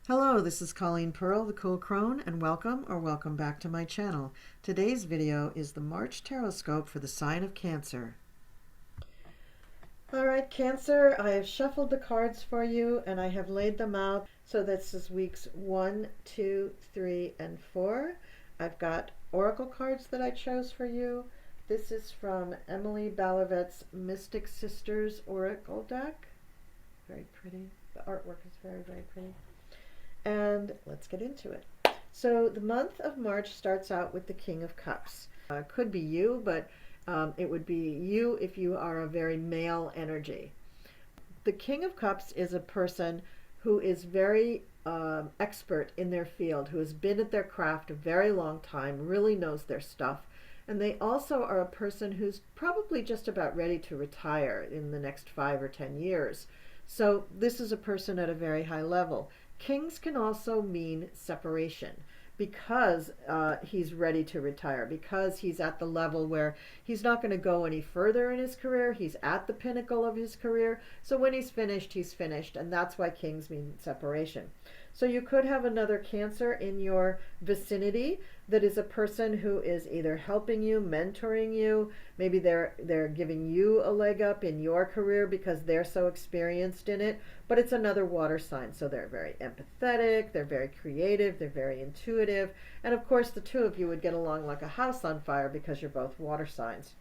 Hello, this is Colleen Pearl, the Cool Crone, and welcome back to my channel. Today's video is the March Tarotscope for the sign of Cancer. Alright, Cancer, I have shuffled the cards for you and I have laid them out. So this is weeks 1, 2, 3, and 4. I've got oracle cards that I chose for you. This is from Emily Balivet's Mystic Sisters Oracle deck. Very pretty. The artwork is very, very pretty. And let's get into it. So the month of March starts out with the King of Cups. Could be you, but it would be you if you are a very male energy. The King of Cups is a person who is very expert in their field, who has been at their craft a very long time, really knows their stuff. And they also are a person who's probably just about ready to retire in the next 5 or 10 years. So this is a person at a very high level. Kings can also mean separation because he's ready to retire, because he's at the level where he's not going to go any further in his career. He's at the pinnacle of his career. So when he's finished, and that's why kings mean separation. So you could have another Cancer in your vicinity that is a person who is either helping you, mentoring you. Maybe they're giving you a leg up in your career because they're so experienced in it. But it's another water sign, so they're very empathetic, they're very creative, they're very intuitive. And of course the two of you would get along like a house on fire because you're both water signs.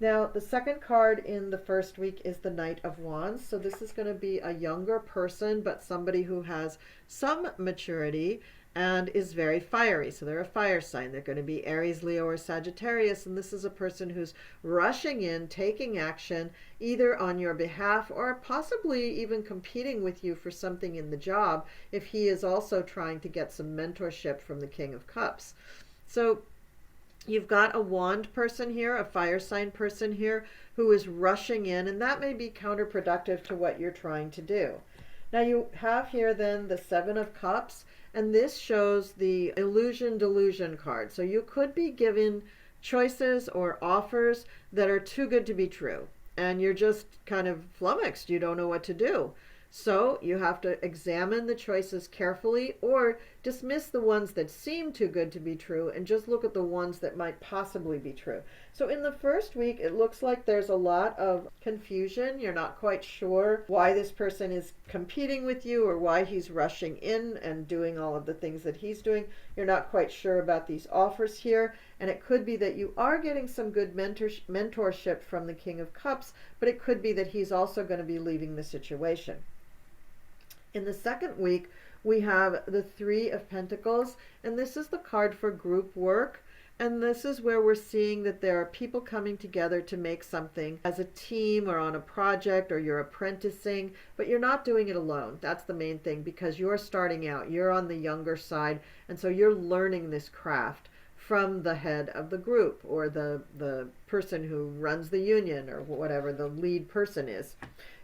Now, the second card in the first week is the Knight of Wands. So this is going to be a younger person, but somebody who has some maturity and is very fiery. So they're a fire sign. They're going to be Aries, Leo, or Sagittarius. And this is a person who's rushing in, taking action, either on your behalf or possibly even competing with you for something in the job if he is also trying to get some mentorship from the King of Cups. So you've got a wand person here, a fire sign person here, who is rushing in, and that may be counterproductive to what you're trying to do. Now you have here then the Seven of Cups, and this shows the illusion delusion card. So you could be given choices or offers that are too good to be true, and you're just kind of flummoxed. You don't know what to do. So you have to examine the choices carefully or dismiss the ones that seem too good to be true and just look at the ones that might possibly be true. So in the first week, it looks like there's a lot of confusion. You're not quite sure why this person is competing with you or why he's rushing in and doing all of the things that he's doing. You're not quite sure about these offers here. And it could be that you are getting some good mentorship from the King of Cups, but it could be that he's also going to be leaving the situation. In the second week, we have the Three of Pentacles, and this is the card for group work. And this is where we're seeing that there are people coming together to make something as a team or on a project, or you're apprenticing, but you're not doing it alone. That's the main thing, because you're starting out. You're on the younger side, and so you're learning this craft from the head of the group or the person who runs the union or whatever the lead person is.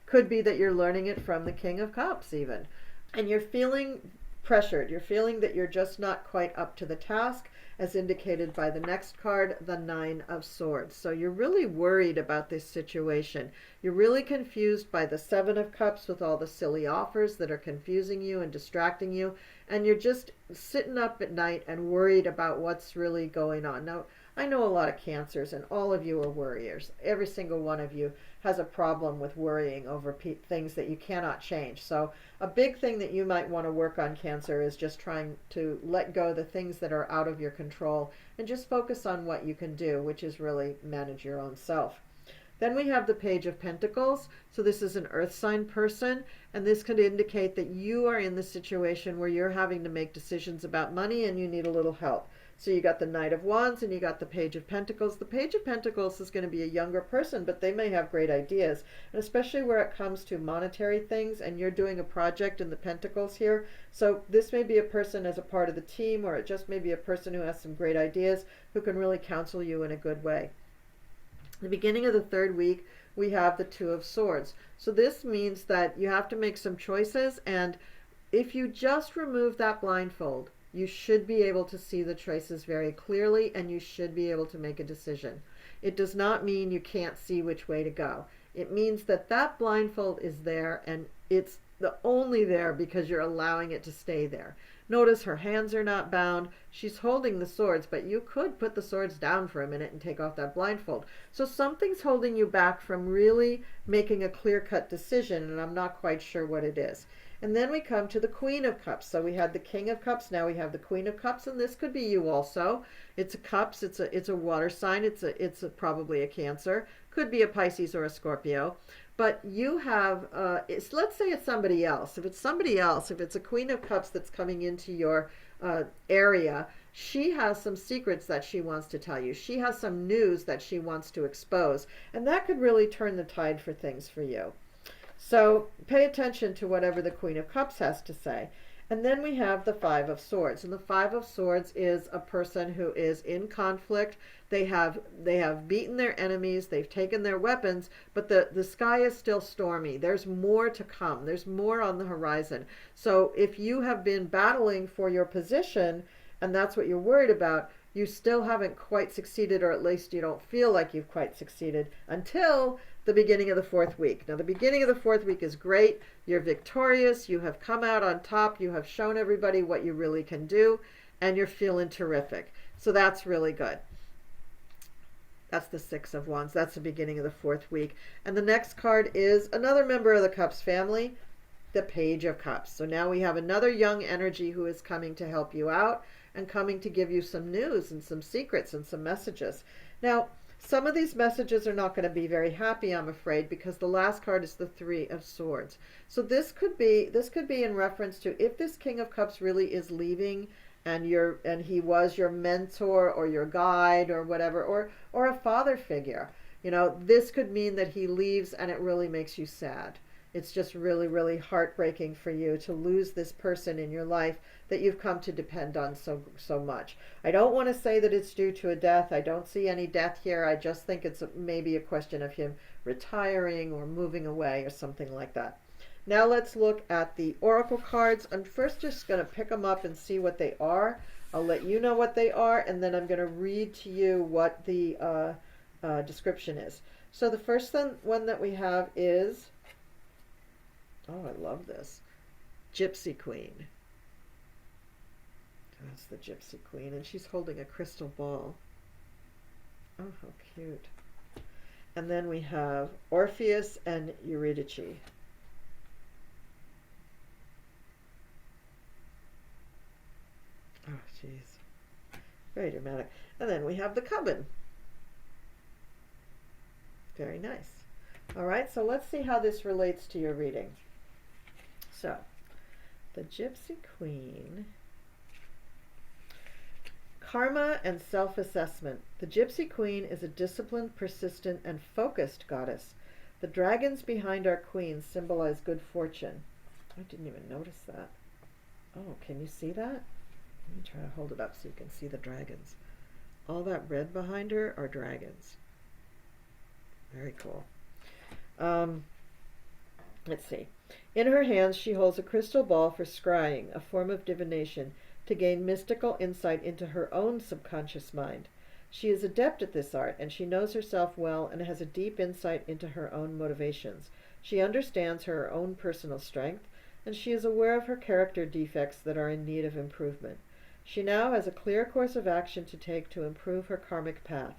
Could be that you're learning it from the King of Cups even. And you're feeling pressured. You're feeling that you're just not quite up to the task, as indicated by the next card, the Nine of Swords. So you're really worried about this situation. You're really confused by the Seven of Cups with all the silly offers that are confusing you and distracting you. And you're just sitting up at night and worried about what's really going on. Now, I know a lot of Cancers, and all of you are worriers. Every single one of you has a problem with worrying over things that you cannot change. So a big thing that you might want to work on, Cancer, is just trying to let go the things that are out of your control and just focus on what you can do, which is really manage your own self. Then we have the Page of Pentacles. So this is an earth sign person, and this could indicate that you are in the situation where you're having to make decisions about money and you need a little help. So you got the Knight of Wands and you got the Page of Pentacles. The Page of Pentacles is going to be a younger person, but they may have great ideas. And especially where it comes to monetary things, and you're doing a project in the Pentacles here. So this may be a person as a part of the team, or it just may be a person who has some great ideas who can really counsel you in a good way. The beginning of the third week, we have the Two of Swords. So this means that you have to make some choices, and if you just remove that blindfold, you should be able to see the choices very clearly, and you should be able to make a decision. It does not mean you can't see which way to go. It means that that blindfold is there, and it's only there because you're allowing it to stay there. Notice her hands are not bound. She's holding the swords, but you could put the swords down for a minute and take off that blindfold. So something's holding you back from really making a clear-cut decision, and I'm not quite sure what it is. And then we come to the Queen of Cups. So we had the King of Cups, now we have the Queen of Cups, and this could be you also. It's a cups, it's a water sign, probably a Cancer, could be a Pisces or a Scorpio. But you have, let's say it's somebody else. If it's somebody else, if it's a Queen of Cups that's coming into your area, she has some secrets that she wants to tell you. She has some news that she wants to expose. And that could really turn the tide for things for you. So pay attention to whatever the Queen of Cups has to say. And then we have the Five of Swords. And the Five of Swords is a person who is in conflict. They have beaten their enemies. They've taken their weapons, but the sky is still stormy. There's more to come. There's more on the horizon. So if you have been battling for your position, and that's what you're worried about, you still haven't quite succeeded, or at least you don't feel like you've quite succeeded until the beginning of the fourth week. Now, the beginning of the fourth week is great. You're victorious. You have come out on top. You have shown everybody what you really can do, and you're feeling terrific. So that's really good. That's the Six of Wands. That's the beginning of the fourth week. And the next card is another member of the Cups family, the Page of Cups. So now we have another young energy who is coming to help you out and coming to give you some news and some secrets and some messages. Now, some of these messages are not going to be very happy, I'm afraid, because the last card is the Three of Swords. So this could be in reference to if this King of Cups really is leaving, and he was your mentor or your guide or whatever, or a father figure. You know, this could mean that he leaves and it really makes you sad. It's just really, really heartbreaking for you to lose this person in your life that you've come to depend on so much. I don't want to say that it's due to a death. I don't see any death here. I just think it's maybe a question of him retiring or moving away or something like that. Now let's look at the oracle cards. I'm first just going to pick them up and see what they are. I'll let you know what they are, and then I'm going to read to you what the description is. So the first one that we have is, oh, I love this, Gypsy Queen. That's the Gypsy Queen, and she's holding a crystal ball. Oh, how cute. And then we have Orpheus and Eurydice. Oh, jeez. Very dramatic. And then we have the Coven. Very nice. All right, so let's see how this relates to your reading. So, the Gypsy Queen. Karma and self-assessment. The Gypsy Queen is a disciplined, persistent, and focused goddess. The dragons behind our queen symbolize good fortune. I didn't even notice that. Oh, can you see that? Let me try to hold it up so you can see the dragons. All that red behind her are dragons. Very cool. Let's see. In her hands, she holds a crystal ball for scrying, a form of divination, to gain mystical insight into her own subconscious mind. She is adept at this art, and she knows herself well and has a deep insight into her own motivations. She understands her own personal strength, and she is aware of her character defects that are in need of improvement. She now has a clear course of action to take to improve her karmic path.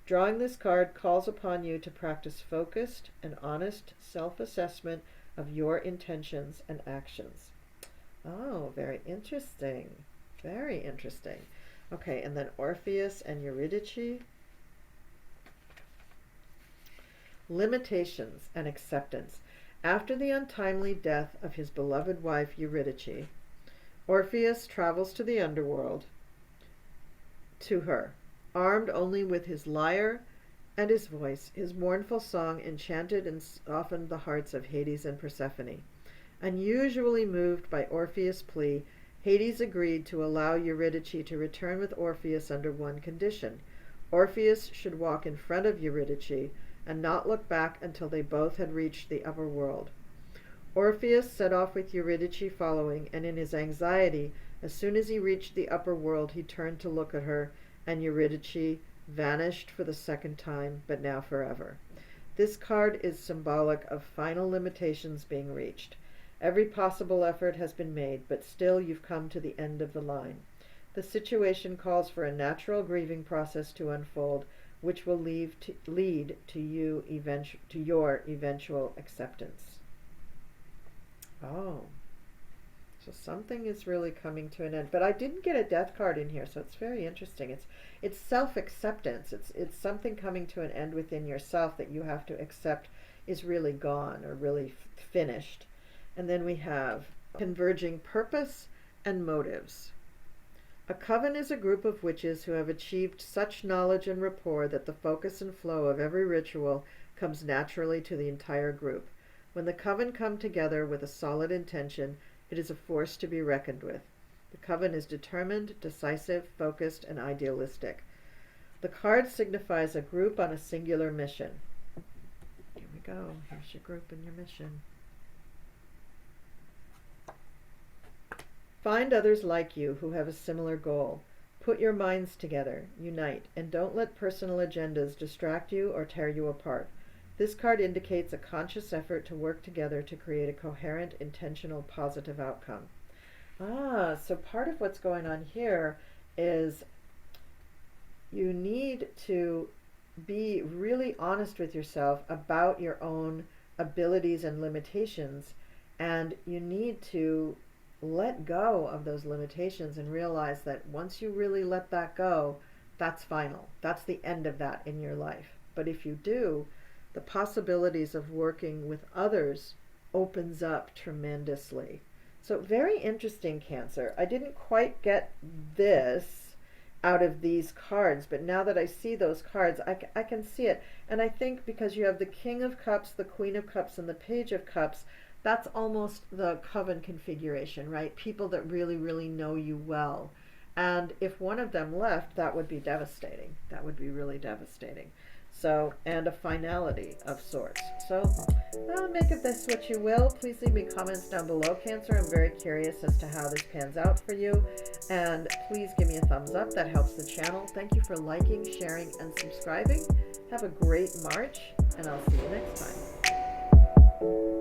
Drawing this card calls upon you to practice focused and honest self-assessment of your intentions and actions. Oh, very interesting. Very interesting. Okay, and then Orpheus and Eurydice. Limitations and acceptance. After the untimely death of his beloved wife Eurydice, Orpheus travels to the underworld to her, armed only with his lyre and his voice. His mournful song enchanted and softened the hearts of Hades and Persephone. Unusually moved by Orpheus' plea, Hades agreed to allow Eurydice to return with Orpheus under one condition. Orpheus should walk in front of Eurydice and not look back until they both had reached the upper world. Orpheus set off with Eurydice following, and in his anxiety, as soon as he reached the upper world, he turned to look at her, and Eurydice vanished for the second time, but now forever. This card is symbolic of final limitations being reached. Every possible effort has been made, but still you've come to the end of the line. The situation calls for a natural grieving process to unfold, which will lead to your eventual acceptance. Oh, so something is really coming to an end. But I didn't get a death card in here, so it's very interesting. It's self-acceptance. It's something coming to an end within yourself that you have to accept is really gone or really finished. And then we have converging purpose and motives. A coven is a group of witches who have achieved such knowledge and rapport that the focus and flow of every ritual comes naturally to the entire group. When the coven come together with a solid intention, it is a force to be reckoned with. The coven is determined, decisive, focused, and idealistic. The card signifies a group on a singular mission. Here we go. Here's your group and your mission. Find others like you who have a similar goal. Put your minds together, unite, and don't let personal agendas distract you or tear you apart. This card indicates a conscious effort to work together to create a coherent, intentional, positive outcome. So part of what's going on here is you need to be really honest with yourself about your own abilities and limitations, and you need to let go of those limitations and realize that once you really let that go, that's final. That's the end of that in your life. But if you do, the possibilities of working with others opens up tremendously. So very interesting, Cancer. I didn't quite get this out of these cards, but now that I see those cards, I can see it. And I think because you have the King of Cups, the Queen of Cups, and the Page of Cups, that's almost the coven configuration, right? People that really, really know you well. And if one of them left, that would be devastating. That would be really devastating. So, and a finality of sorts. So, make of this what you will. Please leave me comments down below, Cancer. I'm very curious as to how this pans out for you. And please give me a thumbs up. That helps the channel. Thank you for liking, sharing, and subscribing. Have a great March, and I'll see you next time.